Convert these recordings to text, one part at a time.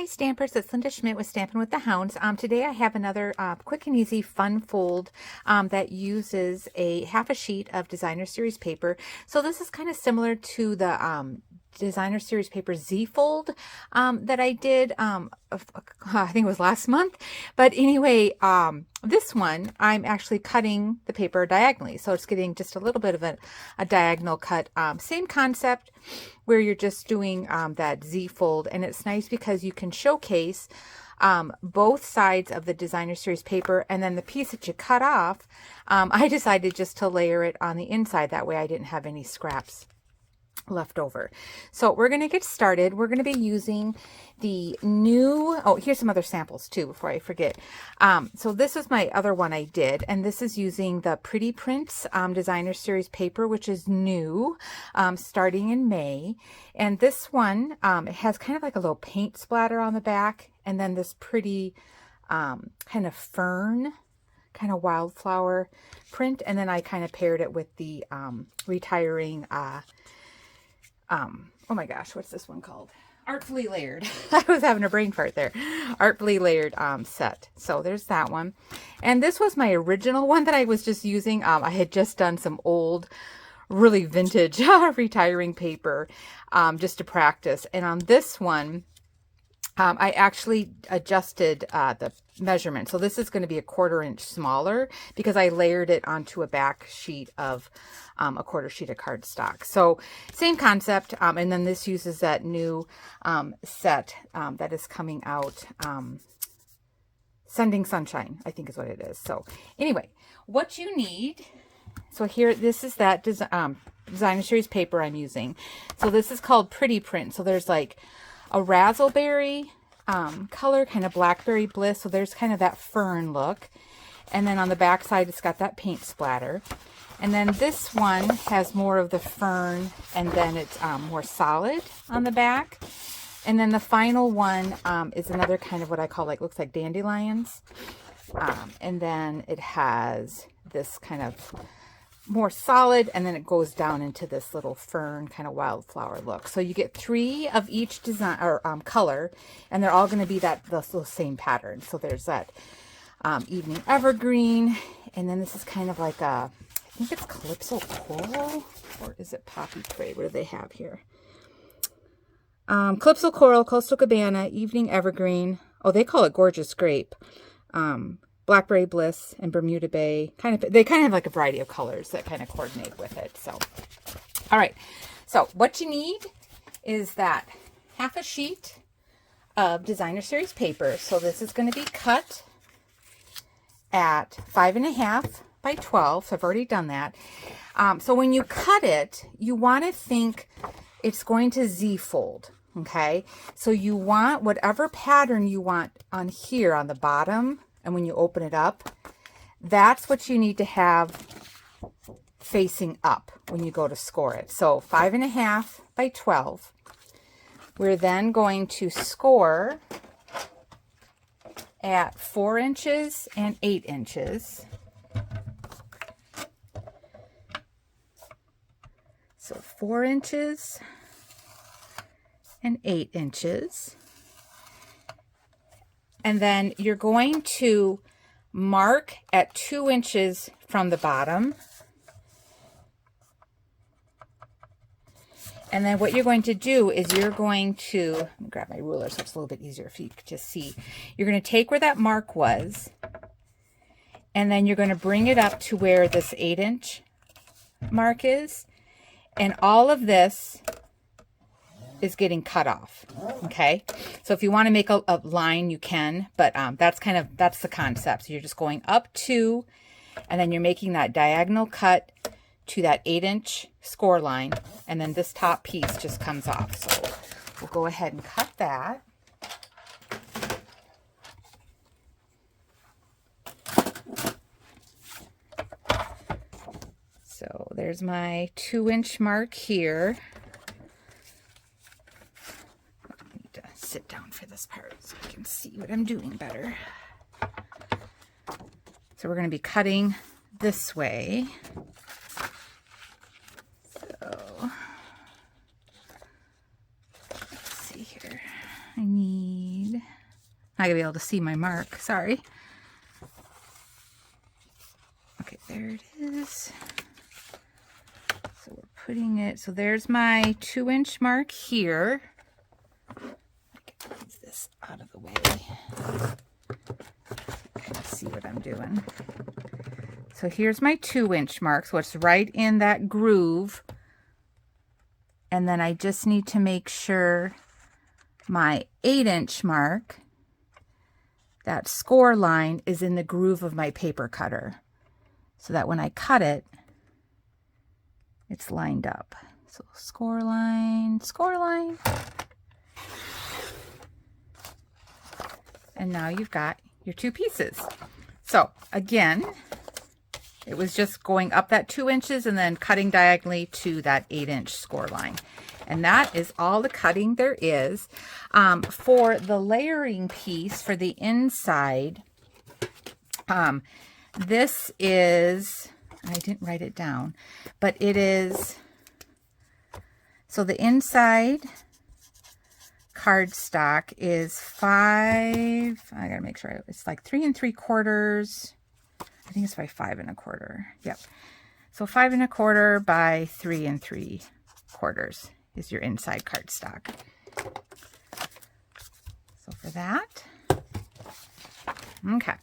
Hi Stampers, it's Linda Schmidt with Stampin' with the Hounds. Today I have another quick and easy fun fold that uses a half a sheet of designer series paper. So this is kind of similar to the designer series paper Z fold that I did, I think it was last month. But anyway, this one I'm actually cutting the paper diagonally. So it's getting just a little bit of a diagonal cut. Same concept where you're just doing that Z fold, and it's nice because you can showcase both sides of the designer series paper, and then the piece that you cut off, I decided just to layer it on the inside. That way I didn't have any scraps left over. So we're going to get started. We're going to be using the new, oh, here's some other samples too before I forget. So this is my other one I did, and this is using the Pretty Prints designer series paper, which is new, starting in May. And this one, it has kind of like a little paint splatter on the back, and then this pretty kind of fern, kind of wildflower print. And then I kind of paired it with the retiring oh my gosh, what's this one called? Artfully Layered. I was having a brain fart there. Artfully Layered set. So there's that one. And this was my original one that I was just using. I had just done some old, really vintage retiring paper just to practice. And on this one, I actually adjusted the measurement. So this is going to be a 1/4 inch smaller because I layered it onto a back sheet of a 1/4 sheet of cardstock. So same concept. And then this uses that new set that is coming out. Sending Sunshine, I think is what it is. So anyway, what you need. So here, this is that designer series paper I'm using. So this is called Pretty Print. So there's like a razzleberry color, kind of blackberry bliss. So there's kind of that fern look. And then on the back side, it's got that paint splatter. And then this one has more of the fern, and then it's more solid on the back. And then the final one is another kind of what I call, like, looks like dandelions. And then it has this kind of more solid, and then it goes down into this little fern kind of wildflower look. So you get 3 of each design or color, and they're all going to be the same pattern. So there's that evening evergreen, and then this is kind of like a, I think it's Calypso Coral, or is it Poppy Cray? What do they have here? Calypso Coral, Coastal Cabana, Evening Evergreen. Oh, they call it Gorgeous Grape. Blackberry Bliss and Bermuda Bay. They kind of have like a variety of colors that kind of coordinate with it. So, all right. So what you need is that half a sheet of designer series paper. So this is going to be cut at 5.5 by 12. So I've already done that. So when you cut it, you want to think it's going to Z fold. Okay. So you want whatever pattern you want on here on the bottom. And when you open it up, that's what you need to have facing up when you go to score it. So 5.5 by 12. We're then going to score at 4 inches and 8 inches. So 4 inches and 8 inches. And then you're going to mark at 2 inches from the bottom. And then what you're going to do is you're going to, let me grab my ruler so it's a little bit easier if you could just see. You're going to take where that mark was, and then you're going to bring it up to where this 8-inch mark is. And all of this is getting cut off. Okay. So if you want to make a line, you can, but that's the concept. So you're just going up 2, and then you're making that diagonal cut to that 8-inch score line. And then this top piece just comes off. So we'll go ahead and cut that. So there's my 2-inch mark here. Sit down for this part so I can see what I'm doing better. So we're going to be cutting this way. So let's see here. I need I gotta be able to see my mark, sorry. Okay, there it is. So we're putting it, so there's my 2-inch mark here. I can move this out of the way. Kind of see what I'm doing. So here's my 2-inch mark, so it's right in that groove. And then I just need to make sure my 8-inch mark, that score line, is in the groove of my paper cutter, so that when I cut it, it's lined up. So score line, score line. And now you've got your 2 pieces. So again, it was just going up that 2 inches and then cutting diagonally to that 8-inch score line. And that is all the cutting there is. For the layering piece for the inside, this is, I didn't write it down, but it is, so the inside cardstock is 5, I gotta make sure, it's like 3 3/4. I think it's by 5 1/4. Yep. So 5 1/4 by 3 3/4 is your inside cardstock. So for that, okay.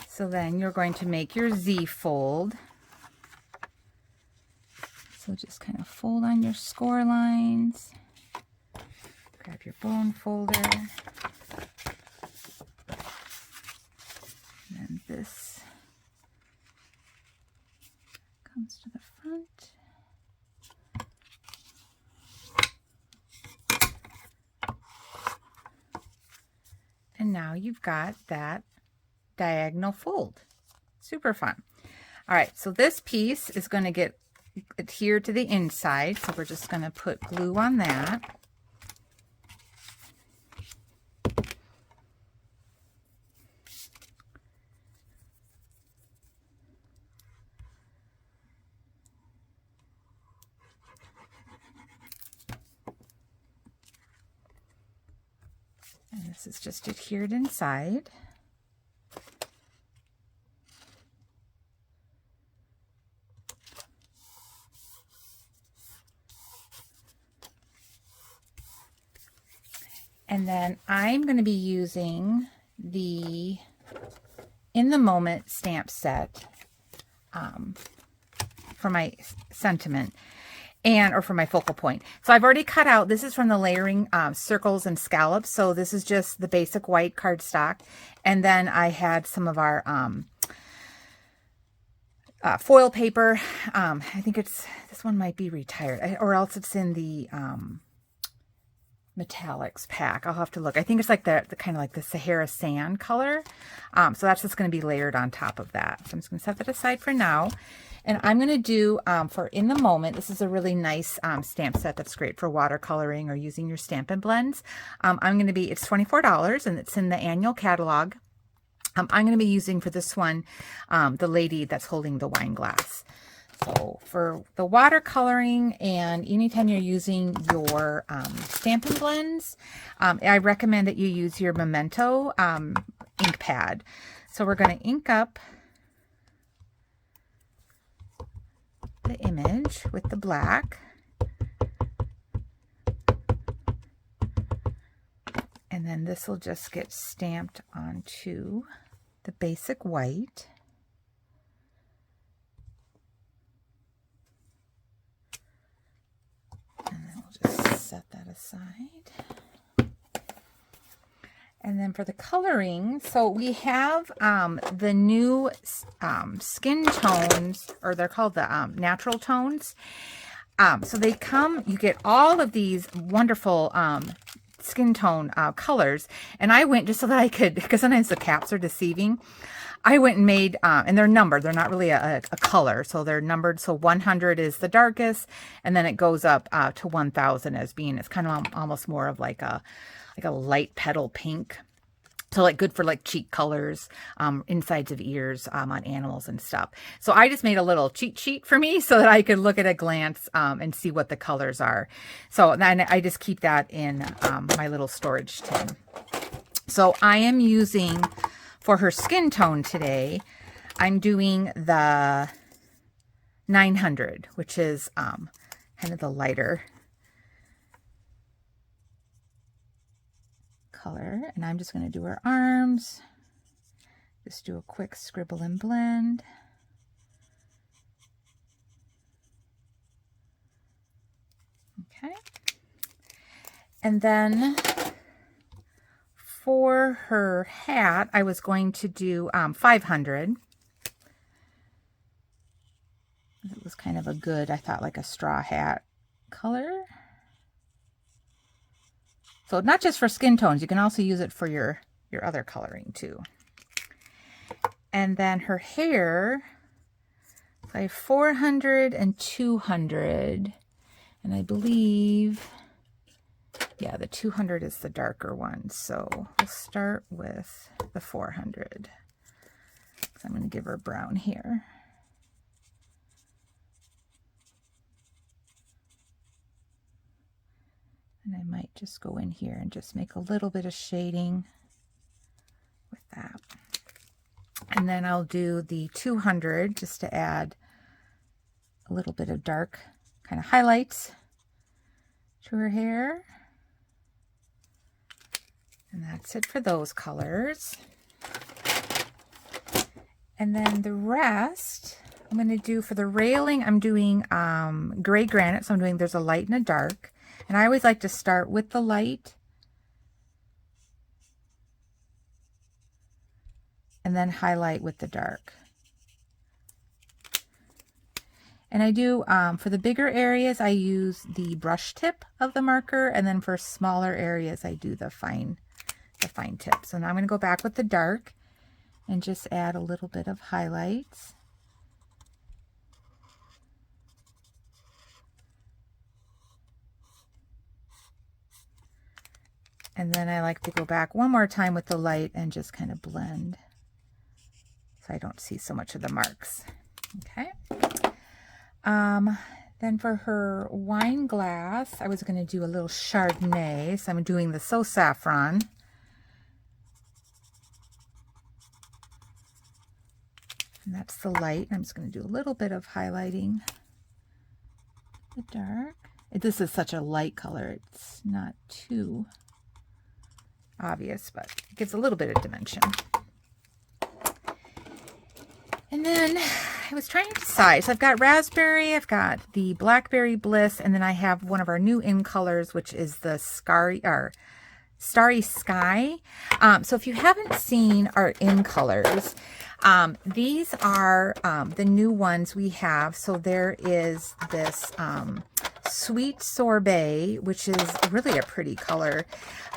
So then you're going to make your Z fold. So just kind of fold on your score lines. Grab your bone folder. And then this comes to the front. And now you've got that diagonal fold. Super fun. All right, so this piece is going to get adhered to the inside, so we're just going to put glue on that. And this is just adhered inside. And then I'm going to be using the In the Moment stamp set for my sentiment or for my focal point. So I've already cut out, this is from the layering circles and scallops. So this is just the basic white cardstock. And then I had some of our foil paper. I think this one might be retired, or else it's in the metallics pack. I'll have to look. I think it's like the kind of like the Sahara sand color. So that's just going to be layered on top of that. So I'm just going to set that aside for now. And I'm going to do, for In the Moment, this is a really nice stamp set that's great for watercoloring or using your Stampin' Blends. I'm going to be, it's $24 and it's in the annual catalog. I'm going to be using for this one, the lady that's holding the wine glass. So for the watercoloring and anytime you're using your Stampin' Blends, I recommend that you use your Memento ink pad. So we're going to ink up the image with the black. And then this will just get stamped onto the basic white. And then we'll just set that aside. And then for the coloring, so we have the new skin tones, or they're called the natural tones. So they come, you get all of these wonderful skin tone colors. And I went just so that I could, because sometimes the caps are deceiving. I went and made, and they're numbered. They're not really a color. So they're numbered. So 100 is the darkest. And then it goes up to 1000 as being, it's kind of almost more of like a light petal pink. So like good for like cheek colors, insides of ears, on animals and stuff. So I just made a little cheat sheet for me so that I could look at a glance, and see what the colors are. So then I just keep that in, my little storage tin. So I am using, for her skin tone today, I'm doing the 900, which is, kind of the lighter color, and I'm just going to do her arms. Just do a quick scribble and blend. Okay. And then for her hat, I was going to do 500. It was kind of a good, I thought, like a straw hat color. So not just for skin tones, you can also use it for your other coloring too. And then her hair, so I have 400 and 200. And I believe, yeah, the 200 is the darker one. So we'll start with the 400. So I'm going to give her brown hair. And I might just go in here and just make a little bit of shading with that. And then I'll do the 200 just to add a little bit of dark kind of highlights to her hair. And that's it for those colors. And then the rest, I'm going to do for the railing, I'm doing gray granite. So I'm doing, there's a light and a dark. And I always like to start with the light and then highlight with the dark. And I do, for the bigger areas, I use the brush tip of the marker. And then for smaller areas, I do the fine tip. So now I'm going to go back with the dark and just add a little bit of highlights. And then I like to go back one more time with the light and just kind of blend so I don't see so much of the marks. Okay. Then for her wine glass, I was going to do a little Chardonnay. So I'm doing the So Saffron. And that's the light. I'm just going to do a little bit of highlighting the dark. This is such a light color. It's not too obvious, but it gives a little bit of dimension. And then I was trying to decide. So I've got raspberry, I've got the blackberry bliss, and then I have one of our new in colors, which is the starry sky. So if you haven't seen our in colors, these are the new ones we have. So there is this sweet sorbet, which is really a pretty color.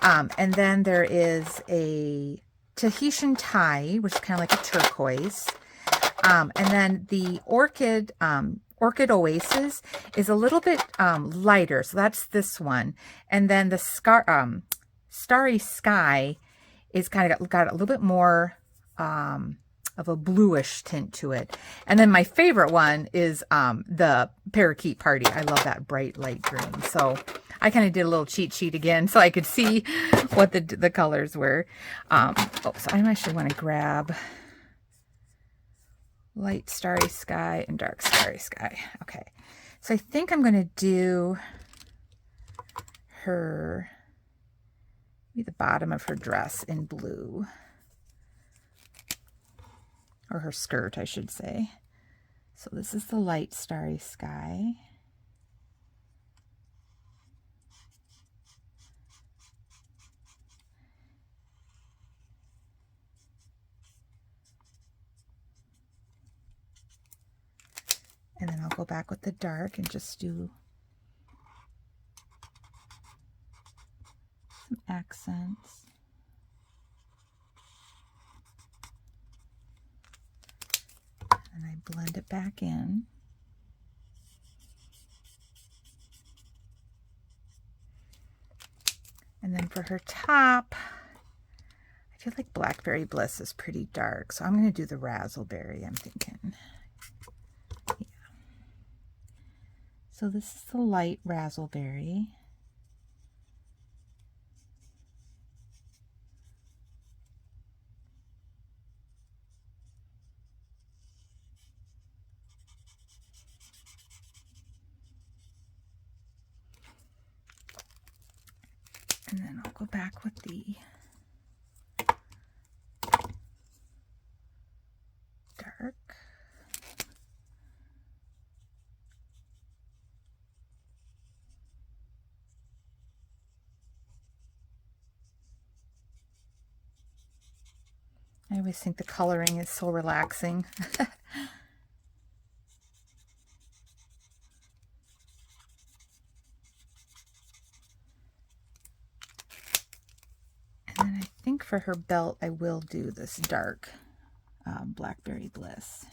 And then there is a Tahitian Thai, which is kind of like a turquoise. And then the Orchid Oasis is a little bit lighter. So that's this one. And then the Starry Sky is kind of got a little bit more of a bluish tint to it. And then my favorite one is the Parakeet Party. I love that bright light green. So I kind of did a little cheat sheet again so I could see what the colors were. So I actually want to grab light starry sky and dark starry sky. Okay, so I think I'm going to do her, maybe the bottom of her dress in blue. Or her skirt, I should say. So this is the light starry sky. And then I'll go back with the dark and just do some accents. And I blend it back in. And then for her top, I feel like Blackberry Bliss is pretty dark, so I'm going to do the Razzleberry, I'm thinking. Yeah. So this is the light Razzleberry. And then I'll go back with the dark. I always think the coloring is so relaxing. And then I think for her belt, I will do this dark Blackberry Bliss.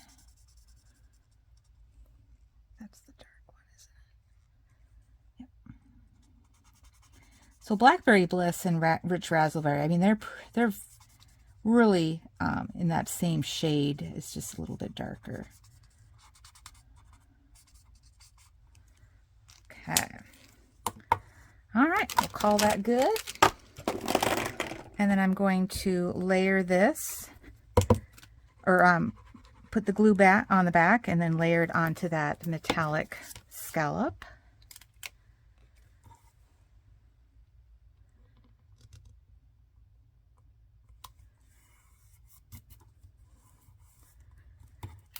That's the dark one, isn't it? Yep. So Blackberry Bliss and Rich Razzleberry, I mean, they're really in that same shade. It's just a little bit darker. Okay. All right, we'll call that good. And then I'm going to layer this, or put the glue back on the back and then layer it onto that metallic scallop.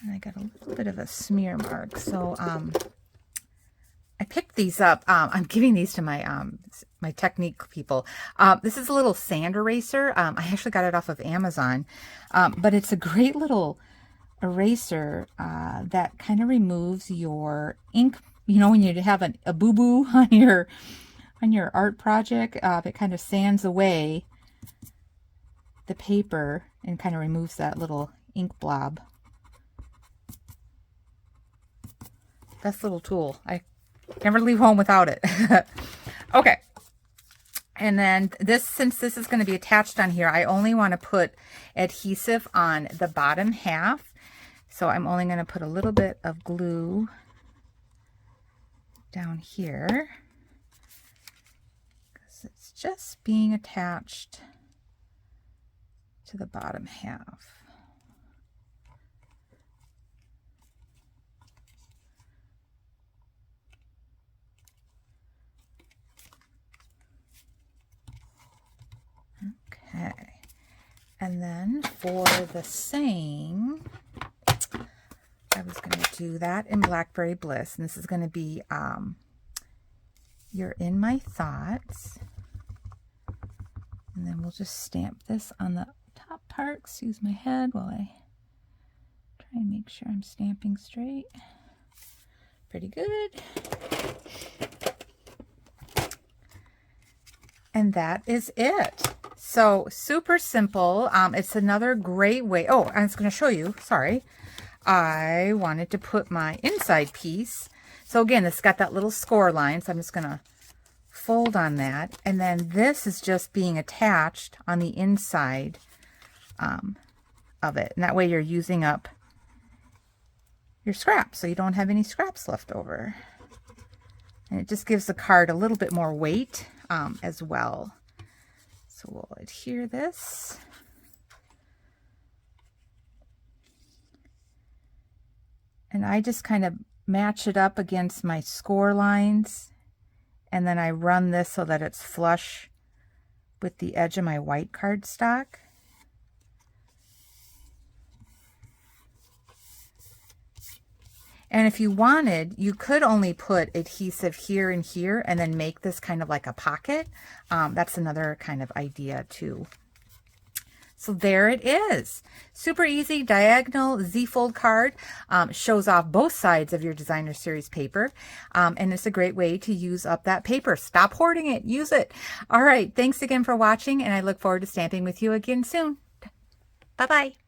And I got a little bit of a smear mark, so I picked these up. I'm giving these to my my technique people. This is a little sand eraser. I actually got it off of Amazon, but it's a great little eraser that kind of removes your ink. You know, when you have a boo-boo on your art project, it kind of sands away the paper and kind of removes that little ink blob. Best little tool. I never leave home without it. Okay. And then this, since this is going to be attached on here, I only want to put adhesive on the bottom half. So I'm only going to put a little bit of glue down here, because it's just being attached to the bottom half. Okay, and then for the saying, I was going to do that in Blackberry Bliss, and this is going to be You're in My Thoughts, and then we'll just stamp this on the top part. Excuse my head while I try and make sure I'm stamping straight. Pretty good. And that is it. So super simple. It's another great way. Oh, I was going to show you. Sorry. I wanted to put my inside piece. So again, it's got that little score line. So I'm just going to fold on that. And then this is just being attached on the inside of it. And that way you're using up your scraps, so you don't have any scraps left over. And it just gives the card a little bit more weight as well. So we'll adhere this. And I just kind of match it up against my score lines, and then I run this so that it's flush with the edge of my white cardstock. And if you wanted, you could only put adhesive here and here and then make this kind of like a pocket. That's another kind of idea too. So there it is. Super easy, diagonal Z-fold card. Shows off both sides of your designer series paper. And it's a great way to use up that paper. Stop hoarding it. Use it. All right. Thanks again for watching, and I look forward to stamping with you again soon. Bye-bye.